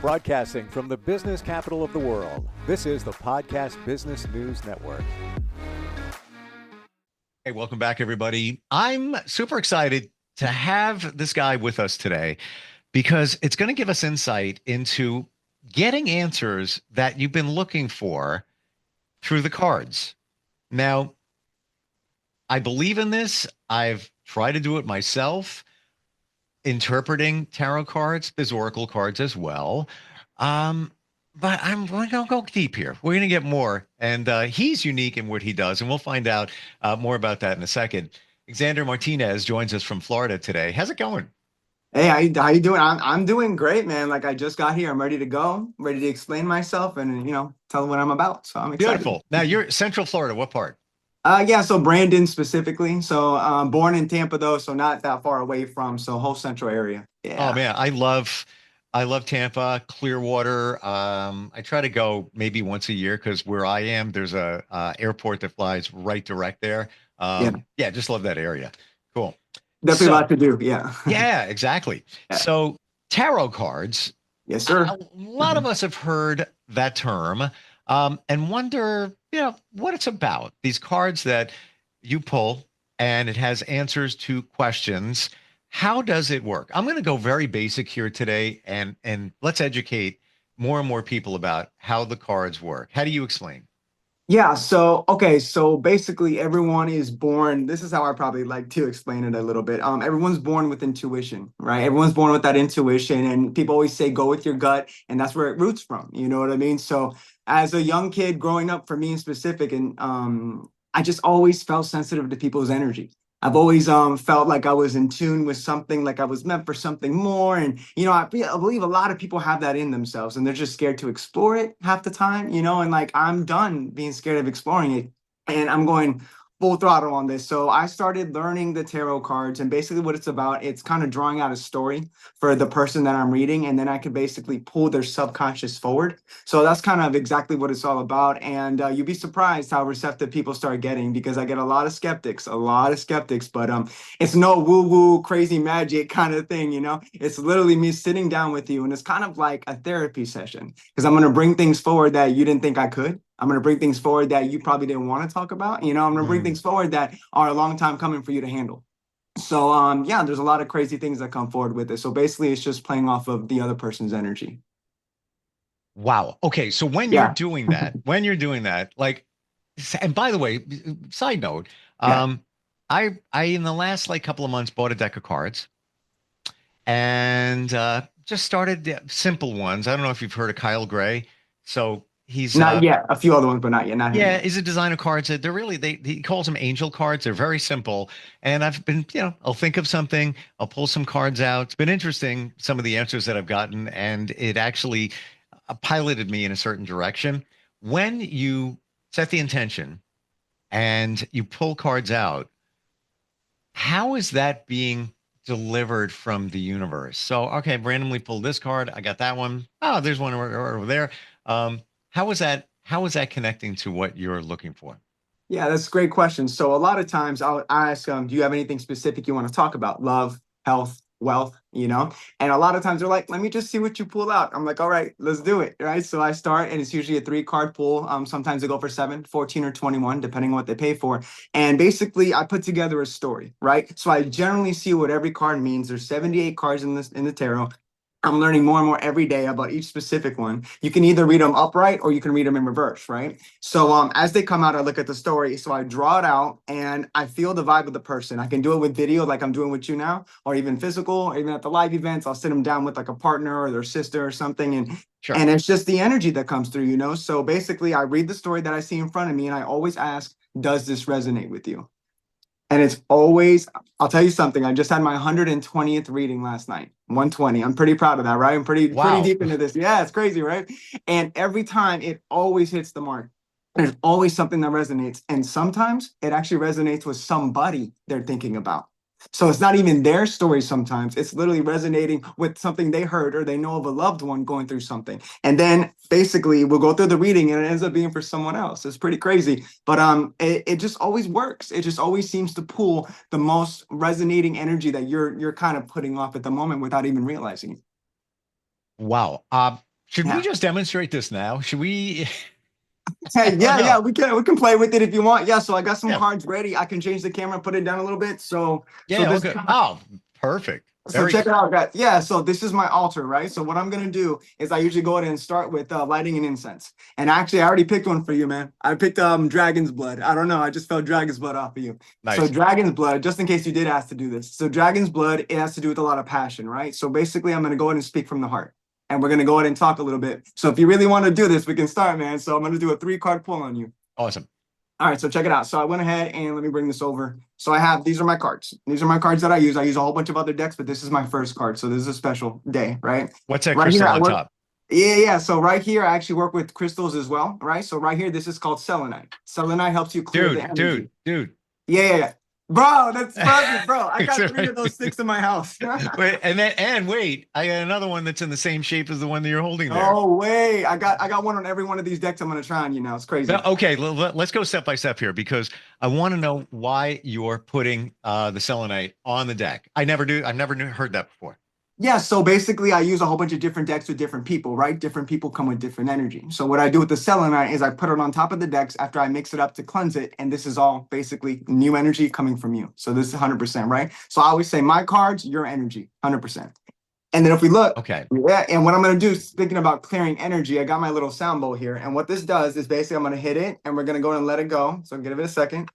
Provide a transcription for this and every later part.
Broadcasting from the business capital of the world, this is the Podcast Business News Network. Hey, welcome back, everybody. I'm super excited to have this guy with us today because it's going to give us insight into getting answers that you've been looking for through the cards. Now, I believe in this. I've tried to do it myself, interpreting tarot cards. There's oracle cards as well. But we're going to go deep here. We're going to get more. And he's unique in what he does. And we'll find out more about that in a second. Xander Martinez joins us from Florida today. How's it going? Hey, how you doing? I'm doing great, man. Like I just got here. I'm ready to go, ready to explain myself and, tell them what I'm about. So I'm excited. Beautiful. Now you're Central Florida. What part? Yeah, so Brandon specifically. So born in Tampa though, so not that far away from, so whole central area. Yeah. Oh man, I love Tampa, Clearwater. I try to go maybe once a year because where I am, there's a airport that flies right direct there. Yeah. Yeah, just love that area. Cool. Definitely a So, lot to do. Yeah. yeah, exactly. Yeah. So tarot cards, Yes, sir. a lot of us have heard that term, and wonder, what it's about. These cards that you pull and it has answers to questions. How does it work? I'm going to go very basic here today, and let's educate more and more people about how the cards work. How do you explain? Yeah, so basically everyone is born. This is how I probably like to explain it a little bit. Everyone's born with intuition, right? Everyone's born with that intuition, and people always say go with your gut, and that's where it roots from. You know what I mean? So as a young kid growing up, for me in specific, and I just always felt sensitive to people's energy. I've always felt like I was in tune with something, like I was meant for something more. And, I believe a lot of people have that in themselves and they're just scared to explore it half the time, and like I'm done being scared of exploring it. And I'm going full throttle on this. So I started learning the tarot cards, and basically what it's about, it's kind of drawing out a story for the person that I'm reading. And then I could basically pull their subconscious forward. So that's kind of exactly what it's all about. And you'd be surprised how receptive people start getting, because I get a lot of skeptics, but it's no woo-woo crazy magic kind of thing, It's literally me sitting down with you, and it's kind of like a therapy session, because I'm going to bring things forward that you didn't think I could. I'm going to bring things forward that you probably didn't want to talk about. I'm going to bring things forward that are a long time coming for you to handle. So, yeah, there's a lot of crazy things that come forward with it. So basically, it's just playing off of the other person's energy. Wow. Okay. So when Yeah. you're doing that, like, and by the way, side note, Yeah. I in the last like couple of months bought a deck of cards and just started the simple ones. I don't know if you've heard of Kyle Gray. So he's Not yet. A few other ones, but not yet. Not him yeah, yet. he's a designer cards. They're really he calls them angel cards. They're very simple. And I've been, I'll think of something, I'll pull some cards out. It's been interesting, some of the answers that I've gotten, and it actually piloted me in a certain direction. When you set the intention and you pull cards out, how is that being delivered from the universe? So, okay, I've randomly pulled this card. I got that one. Oh, there's one over there. How is that? How is that connecting to what you're looking for? Yeah, that's a great question. So a lot of times I'll ask, do you have anything specific you want to talk about? Love, health, wealth, And a lot of times they're like, let me just see what you pull out. I'm like, all right, let's do it. Right. So I start, and it's usually a 3-card pull. Sometimes they go for 7, 14, or 21, depending on what they pay for. And basically I put together a story, right? So I generally see what every card means. There's 78 cards in the tarot. I'm learning more and more every day about each specific one. You can either read them upright or you can read them in reverse, right? So as they come out, I look at the story. So I draw it out and I feel the vibe of the person. I can do it with video like I'm doing with you now, or even physical, or even at the live events. I'll sit them down with like a partner or their sister or something. And it's just the energy that comes through. So basically I read the story that I see in front of me, and I always ask, does this resonate with you? And it's always, I'll tell you something. I just had my 120th reading last night. 120. I'm pretty proud of that, right? I'm pretty deep into this. Yeah, it's crazy, right? And every time it always hits the mark. There's always something that resonates. And sometimes it actually resonates with somebody they're thinking about. So it's not even their story sometimes. It's literally resonating with something they heard, or they know of a loved one going through something. And then basically we'll go through the reading and it ends up being for someone else. It's pretty crazy. But it just always works. It just always seems to pull the most resonating energy that you're kind of putting off at the moment without even realizing it. Wow. Should we Yeah. just demonstrate this now? Should we? Hey, Oh yeah, no. we can play with it if you want. Yeah, so I got some Yeah. cards ready. I can change the camera, put it down a little bit. So Yeah. this Okay. Oh, perfect. So Very check it cool. out, guys. Yeah, so this is my altar, right? So what I'm gonna do is I usually go ahead and start with lighting an incense. And actually, I already picked one for you, man. I picked dragon's blood. I don't know, I just felt dragon's blood off of you. So Nice. dragon's blood, just in case you did ask to do this. So dragon's blood, it has to do with a lot of passion, right? So basically, I'm gonna go ahead and speak from the heart. And we're gonna go ahead and talk a little bit. So if you really want to do this, we can start, man. So I'm gonna do a 3-card pull on you. Awesome. All right, so check it out. So I went ahead and let me bring this over. So I have, these are my cards. These are my cards that I use. I use a whole bunch of other decks, but this is my first card. So this is a special day, right? What's that Right here, crystal I on work, top? yeah. So right here, I actually work with crystals as well, right? So right here, this is called selenite. Selenite helps you clear the energy. Dude. Yeah. Bro, that's perfect, bro. I got Except 3 of those sticks in my house. Wait, and wait, I got another one that's in the same shape as the one that you're holding there. Oh, wait. I got one on every one of these decks I'm going to try on you now. It's crazy. Now, okay, let's go step by step here because I want to know why you're putting the selenite on the deck. I've never heard that before. Yeah, so basically I use a whole bunch of different decks with different people, right? Different people come with different energy. So what I do with the selenite is I put it on top of the decks after I mix it up to cleanse it. And this is all basically new energy coming from you. So this is 100%, right? So I always say my cards, your energy, 100%. And then if we look, Okay. yeah, and what I'm going to do, speaking about clearing energy, I got my little sound bowl here. And what this does is basically I'm going to hit it and we're going to go and let it go. So give it a second.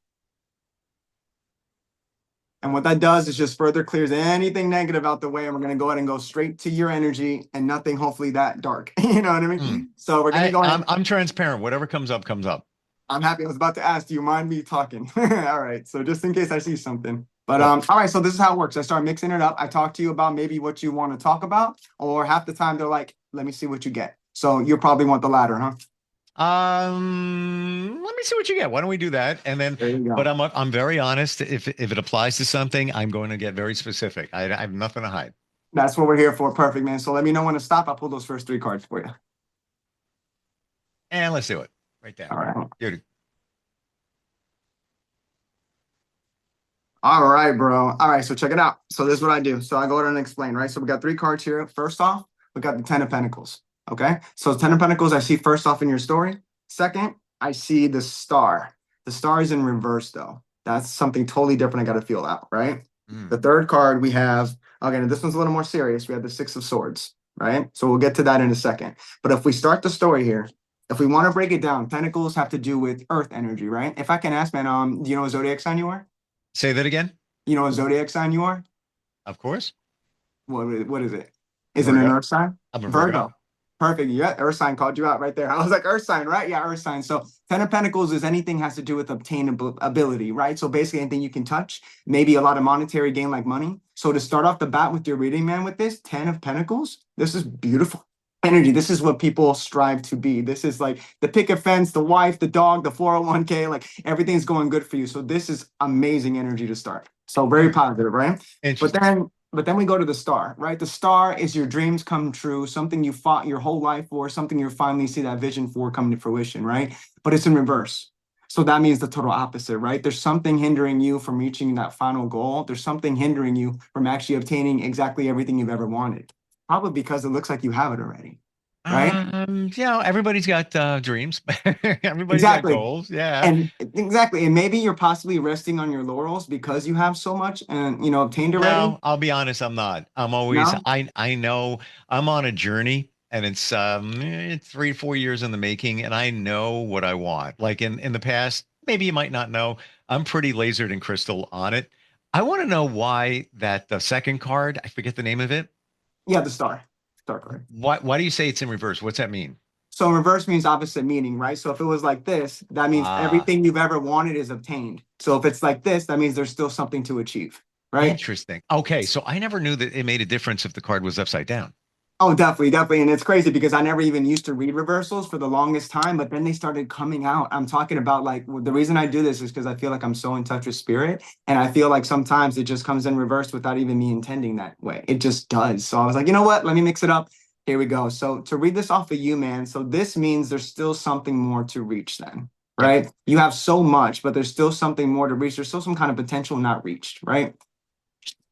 And what that does is just further clears anything negative out the way. And we're going to go ahead and go straight to your energy and nothing, hopefully, that dark. You know what I mean? So we're going to go ahead. I'm transparent. Whatever comes up, comes up. I'm happy. I was about to ask, do you mind me talking? All right. So just in case I see something. But all right. So this is how it works. I start mixing it up. I talk to you about maybe what you want to talk about, or half the time they're like, let me see what you get. So you probably want the latter, huh? Let me see what you get. Why don't we do that? And then, There you go. but I'm very honest. If it applies to something, I'm going to get very specific. I have nothing to hide. That's what we're here for. Perfect, man. So let me know when to stop. I'll pull those first 3 cards for you. And let's do it right there. All right. Dude. All right, bro. All right, so check it out. So this is what I do. So I go ahead and explain, right? So we got 3 cards here. First off, we got the 10 of Pentacles. Okay. So 10 of Pentacles, I see first off in your story. Second, I see the star. The star is in reverse, though. That's something totally different. I got to feel out, right? The third card we have, again, this one's a little more serious. We have the 6 of Swords, right? So we'll get to that in a second. But if we start the story here, if we want to break it down, Pentacles have to do with earth energy, right? If I can ask, man, do you know what zodiac sign you are? Say that again. You know what zodiac sign you are? Of course. What is it? Is it an earth sign? I'm a Virgo. Perfect. Yeah, earth sign called you out right there. I was like, earth sign, right? Yeah, earth sign. So 10 of Pentacles is anything has to do with obtainable ability, right? So basically anything you can touch, maybe a lot of monetary gain like money. So to start off the bat with your reading, man, with this 10 of Pentacles, this is beautiful energy. This is what people strive to be. This is like the picket fence, the wife, the dog, the 401k, like everything's going good for you. So this is amazing energy to start. So very positive, right? But then we go to the star, right? The star is your dreams come true, something you fought your whole life for, something you finally see that vision for come to fruition, right? But it's in reverse. So that means the total opposite, right? There's something hindering you from reaching that final goal. There's something hindering you from actually obtaining exactly everything you've ever wanted. Probably because it looks like you have it already, right? Everybody's got dreams. Everybody's got goals. Yeah. And exactly. And maybe you're possibly resting on your laurels because you have so much and, obtained already. No, I'll be honest. I'm not. I'm always, No? I know I'm on a journey and it's 3-4 years in the making. And I know what I want. Like in the past, maybe you might not know, I'm pretty lasered and crystal on it. I want to know why the second card, I forget the name of it. Yeah, the star card. Why do you say it's in reverse? What's that mean? So reverse means opposite meaning, right? So if it was like this, that means everything you've ever wanted is obtained. So if it's like this, that means there's still something to achieve, right? Interesting. Okay, so I never knew that it made a difference if the card was upside down. Oh, definitely. And it's crazy because I never even used to read reversals for the longest time, but then they started coming out. I'm talking about the reason I do this is because I feel like I'm so in touch with spirit. And I feel like sometimes it just comes in reverse without even me intending that way. It just does. So I was like, you know what? Let me mix it up. Here we go. So to read this off of you, man. So this means there's still something more to reach then, right? You have so much, but there's still something more to reach. There's still some kind of potential not reached, right?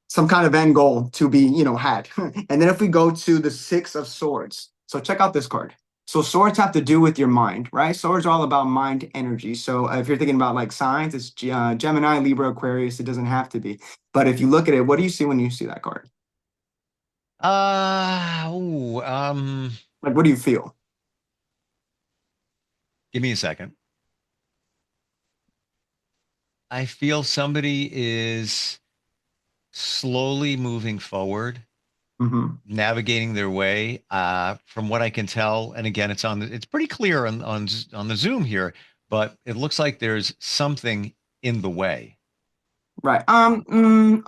Some kind of end goal to be, had. And then if we go to the 6 of Swords. So check out this card. So swords have to do with your mind, right? Swords are all about mind energy. So if you're thinking about like signs, it's Gemini, Libra, Aquarius. It doesn't have to be. But if you look at it, what do you see when you see that card? Ooh, Like, what do you feel? give me a second. I feel somebody is slowly moving forward, Hmm. navigating their way. From what I can tell, and again, it's pretty clear on the Zoom here, but it looks like there's something in the way. Right.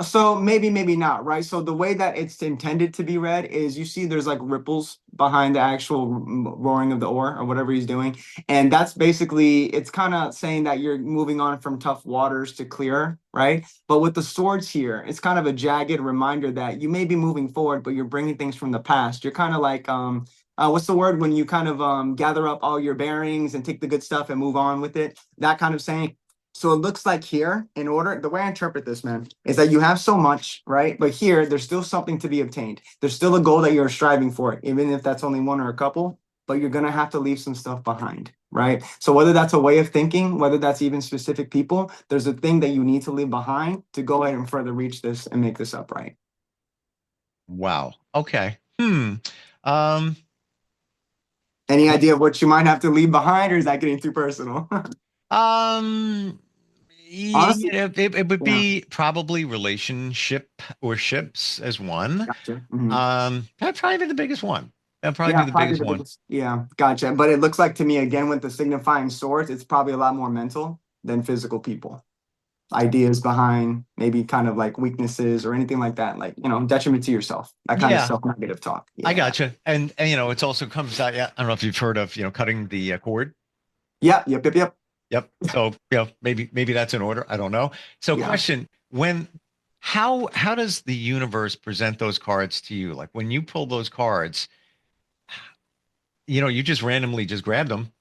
So maybe, maybe not, right? So the way that it's intended to be read is you see there's like ripples behind the actual roaring of the oar or whatever he's doing. And that's basically, it's kind of saying that you're moving on from tough waters to clear, right? But with the swords here, it's kind of a jagged reminder that you may be moving forward, but you're bringing things from the past. You're kind of like, what's the word when you kind of gather up all your bearings and take the good stuff and move on with it? That kind of saying. So it looks like here, in order, the way I interpret this, man, is that you have so much, right? But here, there's still something to be obtained. There's still a goal that you're striving for, even if that's only one or a couple, but you're going to have to leave some stuff behind, right? So whether that's a way of thinking, whether that's even specific people, there's a thing that you need to leave behind to go ahead and further reach this and make this upright. Wow. Okay. Um, Any idea of what you might have to leave behind, or is that getting too personal? um, Honestly, it would yeah, be probably relationship or ships as one. gotcha. Mhm. That'd probably be the biggest one. That'd probably Yeah, be the probably biggest the one. biggest. Yeah, gotcha. But it looks like to me, again, with the signifying swords, it's probably a lot more mental than physical people. Ideas behind maybe kind of like weaknesses or anything like that, like, detriment to yourself, that kind of Yeah, self-negative talk. I Yeah. gotcha. And it's also comes out. Yeah, I don't know if you've heard of cutting the cord. Yeah, yep, yep, yep. Yep. So maybe that's in order. I don't know. So Yeah. question: how does the universe present those cards to you? Like when you pull those cards, you just randomly just grabbed them.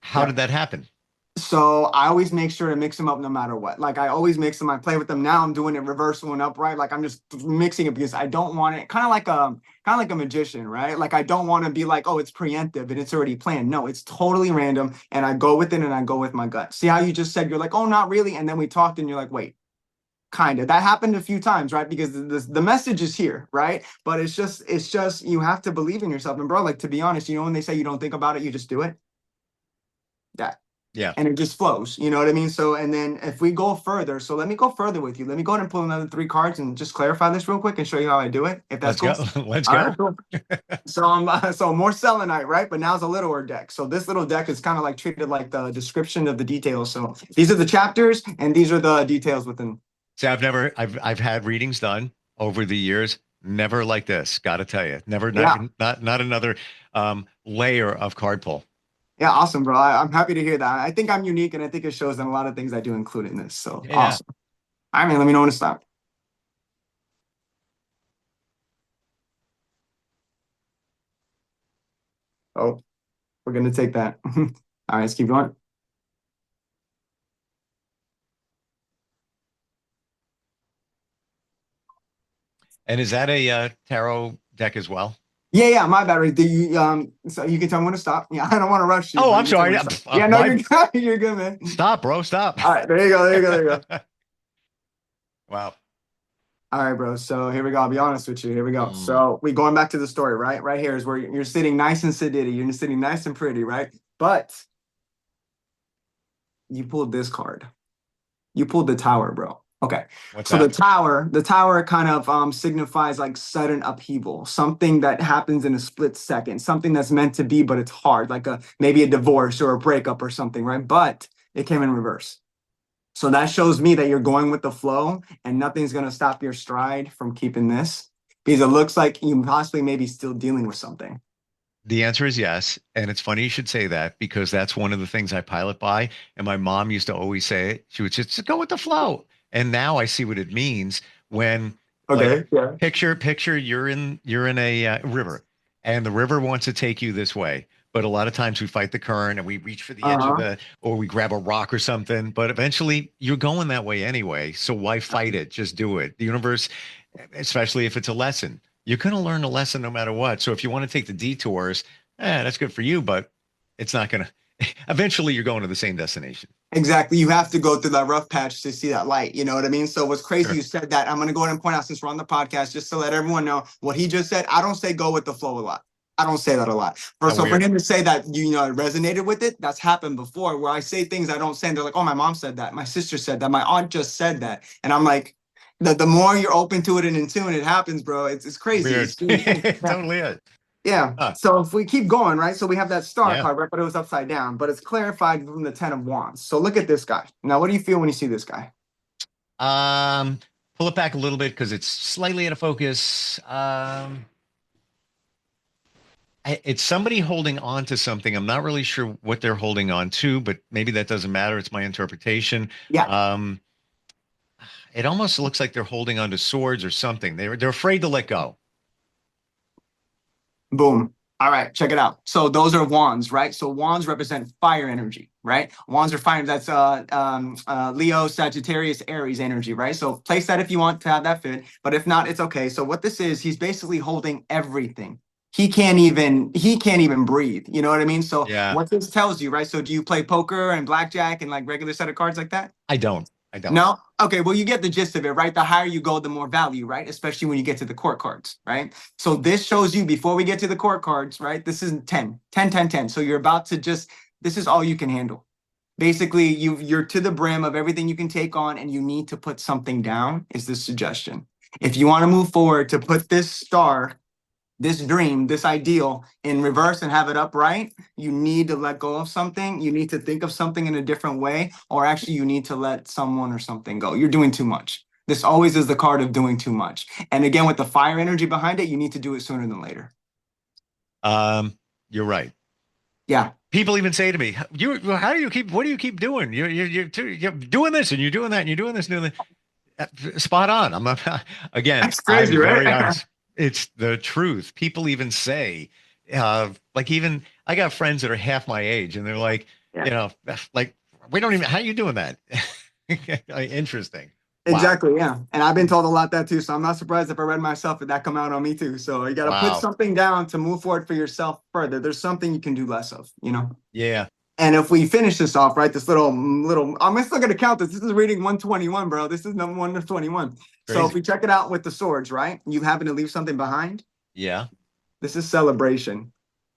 How Yeah. did that happen? So I always make sure to mix them up no matter what. Like I always mix them. I play with them. Now I'm doing it reversal and upright. Like I'm just mixing it because I don't want it kind of like a magician, right? Like I don't want to be like, oh, it's preemptive and it's already planned. No, it's totally random. And I go with it and I go with my gut. See how you just said you're like, oh, not really. And then we talked and you're like, wait, kind of. That happened a few times, right? Because the message is here, right? But it's just you have to believe in yourself. And bro, like to be honest, when they say you don't think about it, you just do it. That Yeah, and it just flows. You know what I mean? So, and then if we go further, so let me go further with you. Let me go ahead and pull another three cards and just clarify this real quick and show you how I do it, if that's let's cool. go. Let's All right, go. cool. So so more selenite, right? But now it's a littler deck. So this little deck is kind of like treated like the description of the details. So these are the chapters and these are the details within. See, I've had readings done over the years. Never like this. Got to tell you, never Yeah. not another layer of card pull. Yeah, awesome, bro. I'm happy to hear that. I think I'm unique and I think it shows that a lot of things I do include in this. So Yeah. awesome. All right, man, let me know when to stop. Oh, we're gonna take that. All right, let's keep going. And is that a tarot deck as well? Yeah, yeah, my bad. Right. Do you so you can tell me when to stop. Yeah, I don't want to rush you, Oh, but I'm you can tell me sorry. when to stop. Yeah, no, you're good. You're good, man. Stop, bro. Stop. All right, there you go, there you go, there you go. Wow. All right, bro. So here we go. I'll be honest with you. Here we go. Mm. So we going back to the story, right? Right here is where you're sitting nice and sedity. You're sitting nice and pretty, right? But you pulled this card. You pulled the tower, bro. Okay. What's So the that? tower kind of signifies like sudden upheaval, something that happens in a split second, something that's meant to be, but it's hard, like maybe a divorce or a breakup or something, right? But it came in reverse. So that shows me that you're going with the flow and nothing's gonna stop your stride from keeping this because it looks like you possibly maybe still dealing with something. The answer is yes. And it's funny you should say that because that's one of the things I pilot by. And my mom used to always say it. She would just go with the flow. And now I see what it means when like Okay. Yeah. picture you're in a river and the river wants to take you this way. But a lot of times we fight the current and we reach for the edge of Uh-huh. or we grab a rock or something. But eventually you're going that way anyway. So why fight it? Just do it. The universe, especially if it's a lesson, you're going to learn a lesson no matter what. So if you want to take the detours, that's good for you, but it's not going to, eventually you're going to the same destination. Exactly. You have to go through that rough patch to see that light. You know what I mean? So what's crazy, Sure. you said that. I'm going to go ahead and point out, since we're on the podcast, just to let everyone know what he just said. I don't say go with the flow a lot. I don't say that a lot. So for him to say that, you know, resonated with it, that's happened before, where I say things I don't say, and they're like, oh, my mom said that. My sister said that. My aunt just said that. And I'm like, the more you're open to it and in tune, it happens, bro. It's crazy. Weird. Yeah. Totally is. Yeah. Huh. So if we keep going, right? So we have that star Yeah. card, right? But it was upside down, but it's clarified from the 10 of Wands. So look at this guy. Now, what do you feel when you see this guy? Pull it back a little bit because it's slightly out of focus. It's somebody holding on to something. I'm not really sure what they're holding on to, but maybe that doesn't matter. It's my interpretation. Yeah. It almost looks like they're holding on to swords or something. They're afraid to let go. Boom. All right, check it out. So those are wands, right? So wands represent fire energy, right? Wands are fire. That's Leo, Sagittarius, Aries energy, right? So place that if you want to have that fit, but if not, it's okay. So what this is, he's basically holding everything. He can't even breathe. You know what I mean? So Yeah. what this tells you, right? So do you play poker and blackjack and like regular set of cards like that? I don't. No? Okay, well, you get the gist of it, right? The higher you go, the more value, right? Especially when you get to the court cards, right? So this shows you, before we get to the court cards, right? This is 10, 10, 10, 10. So you're about to this is all you can handle. Basically, you're to the brim of everything you can take on, and you need to put something down, is the suggestion. If you want to move forward, to put this star, this dream, this ideal in reverse and have it upright, you need to let go of something. You need to think of something in a different way, or actually you need to let someone or something go. You're doing too much. This always is the card of doing too much. And again, with the fire energy behind it, you need to do it sooner than later. You're right. Yeah. People even say to me, what do you keep doing? You're doing this and you're doing that and you're doing this and doing that. Spot on. Again, That's crazy, I'm right? very honest. It's the truth. People even say, like, even I got friends that are half my age, and they're like, like, we don't even, how are you doing that? Interesting. Exactly. Wow. Yeah. And I've been told a lot that too. So I'm not surprised if I read myself, if that come out on me too. So you got to put something down to move forward for yourself further. There's something you can do less of, you know? Yeah. And if we finish this off, right, this little, I'm still going to count this. This is reading 121, bro. This is number 121. Crazy. So if we check it out with the swords, right, you happen to leave something behind. Yeah. This is celebration.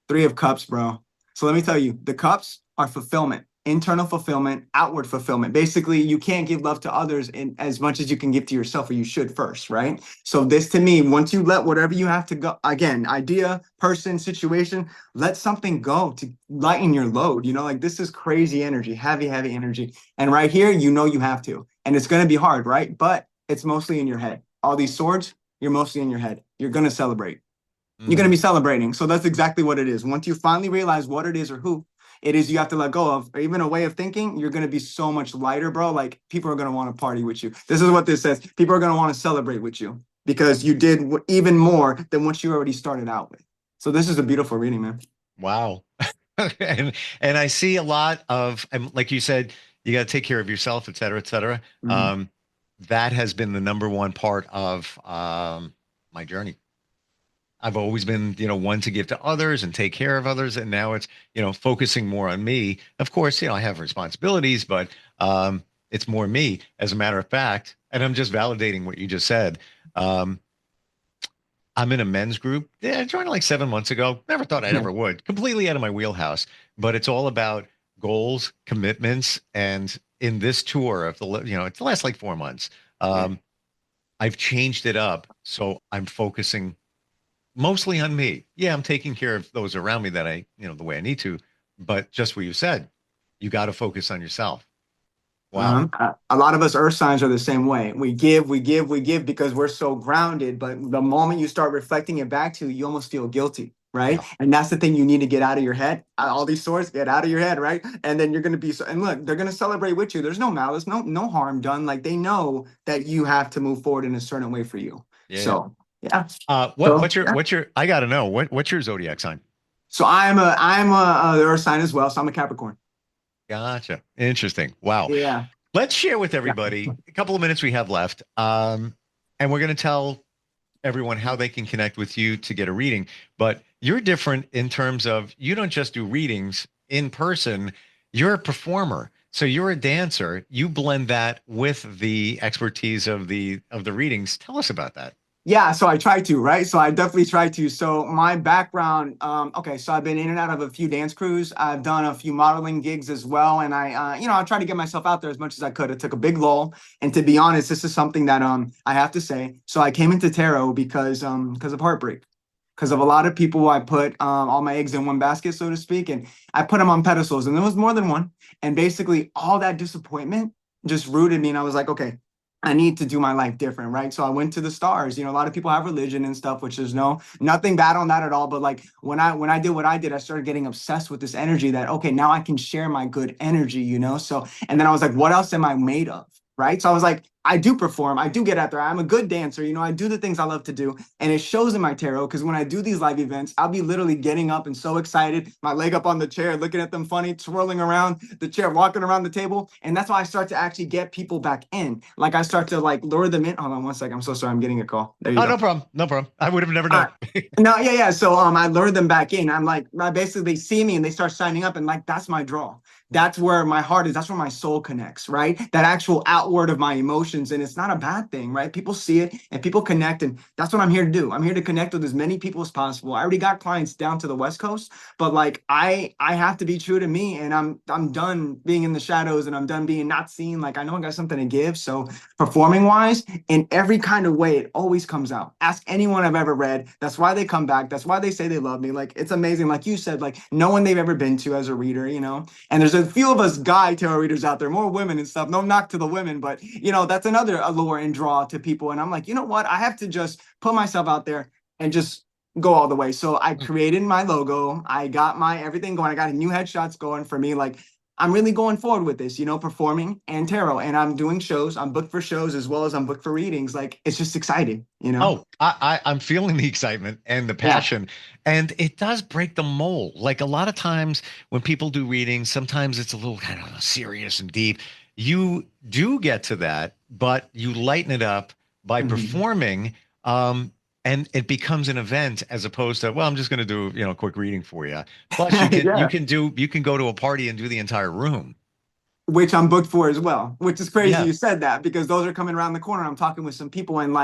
3 of Cups, bro. So let me tell you, the cups are fulfillment, internal fulfillment, outward fulfillment. Basically, you can't give love to others in as much as you can give to yourself, or you should first, right? So this, to me, once you let whatever you have to go, again, idea, person, situation, let something go to lighten your load. You know, like, this is crazy energy, heavy energy. And right here, you know you have to. And it's going to be hard, right? But it's mostly in your head. All these swords, you're mostly in your head. You're going to celebrate. You're going to be celebrating. So that's exactly what it is. Once you finally realize what it is or who it is you have to let go of, or even a way of thinking, you're going to be so much lighter, bro. Like, people are going to want to party with you. This is what this says. People are going to want to celebrate with you because you did even more than what you already started out with. So this is a beautiful reading, man. Wow. and I see a lot of, and like you said, you got to take care of yourself, et cetera, et cetera. Mm-hmm. That has been the number one part of my journey. I've always been, one to give to others and take care of others. And now it's, focusing more on me. Of course, I have responsibilities, but it's more me, as a matter of fact. And I'm just validating what you just said. I'm in a men's group. Yeah, I joined like 7 months ago. Never thought I'd ever would. Completely out of my wheelhouse. But it's all about goals, commitments. And in this tour of it's the last like 4 months, I've changed it up. So I'm focusing mostly on me. Yeah, I'm taking care of those around me that I, the way I need to, but just what you said, you got to focus on yourself. Wow. A lot of us earth signs are the same way. We give because we're so grounded, but the moment you start reflecting it back to you, you almost feel guilty, right? Yeah. And that's the thing you need to get out of your head. All these swords, get out of your head, right? And then you're going to be, and look, they're going to celebrate with you. There's no malice, no harm done. Like, they know that you have to move forward in a certain way for you. Yeah. So yeah. What's your, I got to know, what's your zodiac sign? So I'm a earth sign as well. So I'm a Capricorn. Gotcha. Interesting. Wow. Yeah. Let's share with everybody a couple of minutes we have left. And we're going to tell everyone how they can connect with you to get a reading. But you're different in terms of you don't just do readings in person, you're a performer. So you're a dancer. You blend that with the expertise of the readings. Tell us about that. Yeah, so I try to, right? So I definitely try to. So my background, okay, so I've been in and out of a few dance crews. I've done a few modeling gigs as well, and I try to get myself out there as much as I could. It took a big lull, and to be honest, this is something that I have to say. So I came into tarot because of heartbreak, because of a lot of people. I put all my eggs in one basket, so to speak, and I put them on pedestals, and there was more than one. And basically, all that disappointment just rooted me, and I was like, okay, I need to do my life different, right? So I went to the stars. A lot of people have religion and stuff, which is nothing bad on that at all. But like when I did what I did, I started getting obsessed with this energy that, okay, now I can share my good energy. So, and then I was like, what else am I made of? Right. So I was like, I do perform. I do get out there. I'm a good dancer. I do the things I love to do. And it shows in my tarot because when I do these live events, I'll be literally getting up and so excited, my leg up on the chair, looking at them funny, twirling around the chair, walking around the table. And that's why I start to actually get people back in. Like I start to like lure them in. Hold on one second. I'm so sorry. I'm getting a call. There you Oh, go. no problem. No problem. I would have never All known. right. No, yeah. So I lure them back in. I'm like, basically they see me and they start signing up, and like that's my draw. That's where my heart is. That's where my soul connects, right? That actual outward of my emotions. And it's not a bad thing, right? People see it and people connect. And that's what I'm here to do. I'm here to connect with as many people as possible. I already got clients down to the West Coast, but like I have to be true to me, and I'm done being in the shadows, and I'm done being not seen. Like I know I got something to give. So performing wise, in every kind of way, it always comes out. Ask anyone I've ever read. That's why they come back. That's why they say they love me. Like it's amazing. Like you said, like no one they've ever been to as a reader. And there's a few of us guy tarot readers out there, more women and stuff. No knock to the women, but that's another allure and draw to people. And I'm like, you know what? I have to just put myself out there and just go all the way. So I created my logo. I got my everything going. I got a new headshots going for me. Like I'm really going forward with this, performing and tarot. And I'm doing shows. I'm booked for shows as well as I'm booked for readings. Like it's just exciting. Oh, I'm feeling the excitement and the Yeah. passion, and it does break the mold. Like a lot of times when people do readings, sometimes it's a little kind of serious and deep. You do get to that, but you lighten it up by Mhm. performing, and it becomes an event as opposed to, well, I'm just going to do, a quick reading for you. Plus, Yeah. you can go to a party and do the entire room. Which I'm booked for as well, which is crazy Yeah. you said that because those are coming around the corner. I'm talking with some people and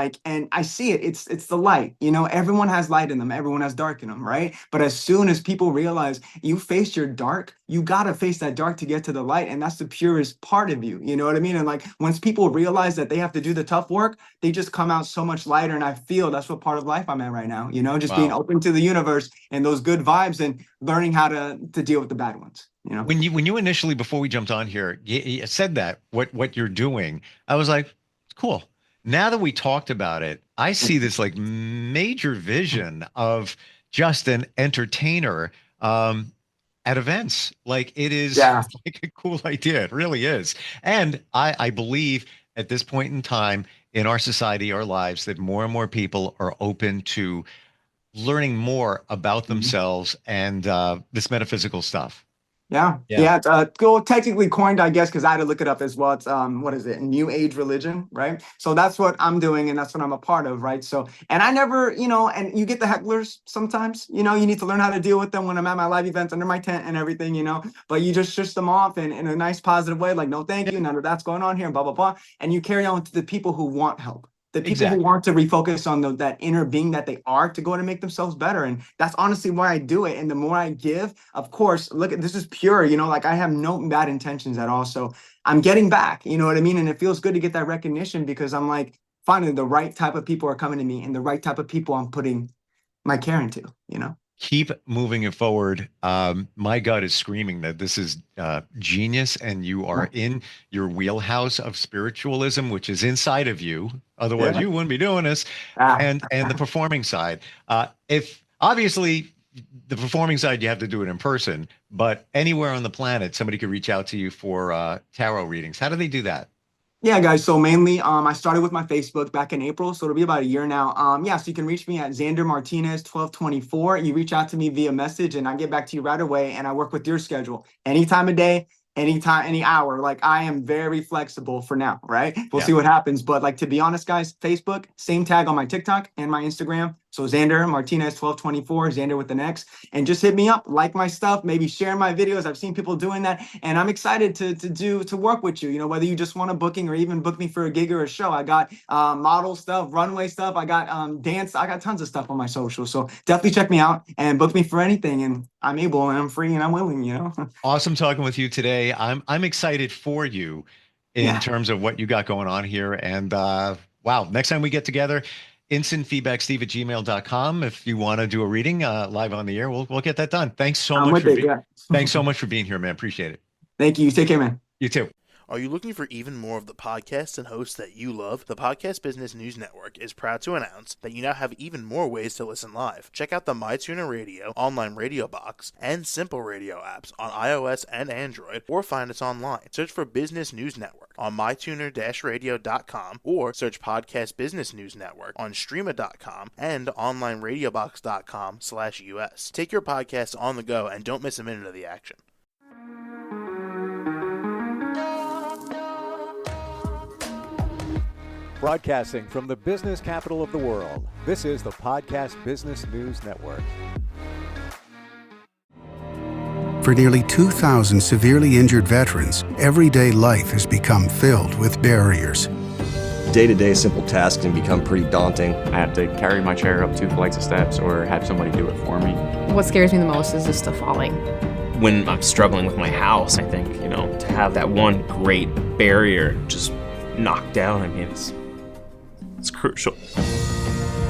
I see it. It's the light. Everyone has light in them. Everyone has dark in them, right? But as soon as people realize you face your dark, you gotta face that dark to get to the light, and that's the purest part of you. You know what I mean? And like once people realize that they have to do the tough work, they just come out so much lighter. And I feel that's what part of life I'm at right now. Just being Wow. open to the universe and those good vibes and learning how to deal with the bad ones. When you initially, before we jumped on here, you said that what you're doing, I was like, cool. Now that we talked about it, I see this like major vision of just an entertainer at events. Like it is Yeah. like a cool idea. It really is. And I believe at this point in time in our society, our lives, that more and more people are open to learning more about Mhm. themselves and this metaphysical stuff. Yeah, Yeah. yeah. It's well, technically coined, I guess, because I had to look it up as well. It's what is it? New Age religion, right? So that's what I'm doing, and that's what I'm a part of, right? So, and I never, and you get the hecklers sometimes. You need to learn how to deal with them when I'm at my live events under my tent and everything. But you just shush them off in a nice, positive way, like no, thank you, none of that's going on here, blah blah blah, and you carry on to the people who want help. The people who Exactly. want to refocus on that inner being that they are to go and make themselves better. And that's honestly why I do it. And the more I give, of course, look at this is pure, like I have no bad intentions at all. So I'm getting back, you know what I mean? And it feels good to get that recognition because I'm like, finally, the right type of people are coming to me and the right type of people I'm putting my care into. Keep moving it forward. My gut is screaming that this is genius, and you are in your wheelhouse of spiritualism, which is inside of you. Otherwise, Yeah. you wouldn't be doing this. Ah, And the performing side. If obviously the performing side, you have to do it in person, but anywhere on the planet, somebody could reach out to you for tarot readings. How do they do that? yeah, guys. So mainly, I started with my Facebook back in April, so it'll be about a year now. Yeah, so you can reach me at Xander Martinez 1224. You reach out to me via message, and I get back to you right away. And I work with your schedule any time of day, anytime, any hour. Like, I am very flexible for now, right? We'll Yeah. see what happens. But like, to be honest, guys, Facebook, same tag on my TikTok and my Instagram. So Xander Martinez 1224, Xander with an X, and just hit me up, like my stuff, maybe share my videos. I've seen people doing that, and I'm excited to work with you. You know, whether you just want a booking or even book me for a gig or a show. I got model stuff, runway stuff. I got dance. I got tons of stuff on my social. So definitely check me out and book me for anything. And I'm able, and I'm free, and I'm willing. You know. Awesome talking with you today. I'm excited for you in terms of what you got going on here. And wow, next time we get together, instantfeedbacksteve@gmail.com. If you want to do a reading live on the air, we'll get that done. Thanks so much thanks so much for being here, man. Appreciate it. Thank you. Take care, man. You too. Are you looking for even more of the podcasts and hosts that you love? The Podcast Business News Network is proud to announce that you now have even more ways to listen live. Check out the MyTuner Radio, online radio box, and Simple Radio apps on iOS and Android, or find us online. Search for Business News Network on mytuner-radio.com, or search Podcast Business News Network on streama.com and onlineradiobox.com/US. Take your podcast on the go and don't miss a minute of the action. Broadcasting from the business capital of the world, this is the Podcast Business News Network. For nearly 2,000 severely injured veterans, everyday life has become filled with barriers. Day-to-day simple tasks can become pretty daunting. I have to carry my chair up 2 flights of steps or have somebody do it for me. What scares me the most is just the falling. When I'm struggling with my house, I think, to have that one great barrier just knocked down, it's crucial.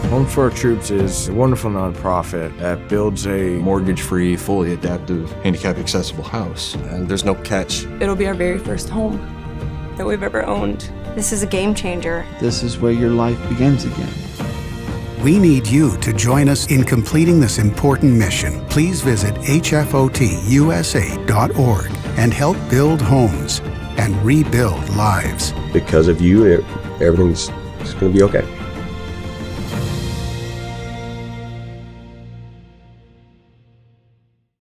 Home for Our Troops is a wonderful nonprofit that builds a mortgage-free, fully adaptive, handicap-accessible house. And there's no catch. It'll be our very first home that we've ever owned. This is a game changer. This is where your life begins again. We need you to join us in completing this important mission. Please visit hfotusa.org and help build homes and rebuild lives. Because of you, everything's going to be okay.